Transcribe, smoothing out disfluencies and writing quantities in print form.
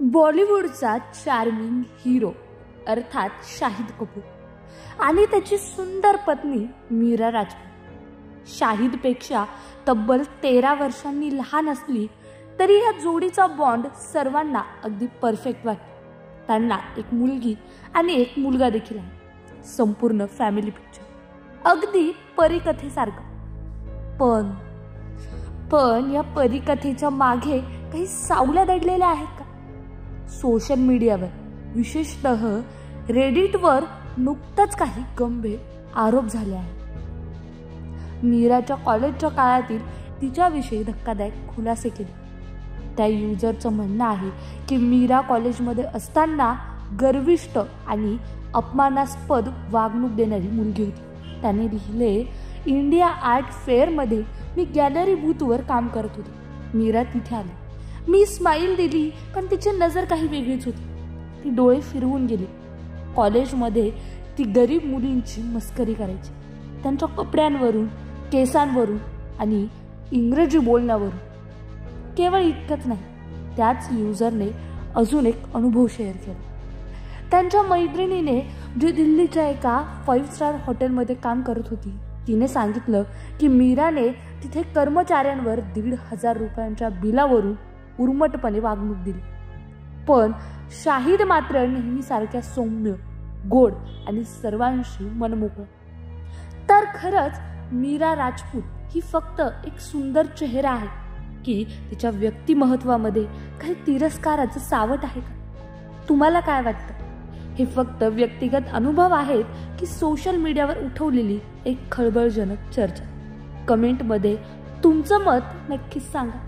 बॉलिवूडचा charming hero अर्थात शाहिद कपूर आणि त्याची सुंदर पत्नी मीरा राजपूत। शाहिदपेक्षा तब्बल 13 वर्षांनी लहान असली तरी या जोडीचा बॉन्ड सर्वांना अगदी परफेक्ट वाटतो। त्यांना एक मुलगी आणि एक मुलगा देखील आहे। संपूर्ण फॅमिली पिक्चर अगदी परीकथेसारखं। पण या परीकथेच्या मागे काही सावल्या दडलेल्या आहेत का? सोशल मीडियावर विशेषतः रेडिटवर नुकतंच काही गंभीर आरोप झाले आहेत। मीराच्या कॉलेजच्या काळातील तिच्याविषयी धक्कादायक खुलासे केले। त्या युजरचं म्हणणं आहे की मीरा कॉलेजमध्ये असताना गर्विष्ठ आणि अपमानास्पद वागणूक देणारी मुलगी होती। त्याने लिहिले, इंडिया आर्ट फेअरमध्ये मी गॅलरी बूथवर काम करत होते। मीरा तिथे आली, मी स्माईल दिली पण तिची नजर काही वेगळीच होती। ती डोळे फिरवून गेली। कॉलेजमध्ये ती गरीब मुलींची मस्करी करायची, त्यांच्या कपड्यांवरून, केसांवरून आणि इंग्रजी बोलण्यावरून। केवळ इतकंच नाही, त्याच युजरने अजून एक अनुभव शेअर केला। त्यांच्या मैत्रिणीने जी दिल्लीच्या एका 5 स्टार हॉटेलमध्ये काम करत होती, तिने सांगितलं की मीराने तिथे कर्मचाऱ्यांवर 1,500 रुपयांच्या बिलावरून उर्मटपणे वागणूक दिली। पण शाहिद मात्र नेहमीसारख्या सौम्य, गोड आणि सर्वांशी मनमोकळं। तर खरंच मीरा राजपूत ही फक्त एक सुंदर चेहरा आहे की तिच्या व्यक्तिमत्वामध्ये काही तिरस्काराचं सावट आहे का? तुम्हाला काय वाटतं? हे फक्त व्यक्तिगत अनुभव आहेत की सोशल मीडियावर उठवलेली एक खळबळजनक चर्चा? कमेंटमध्ये तुमचं मत नक्कीच सांगा।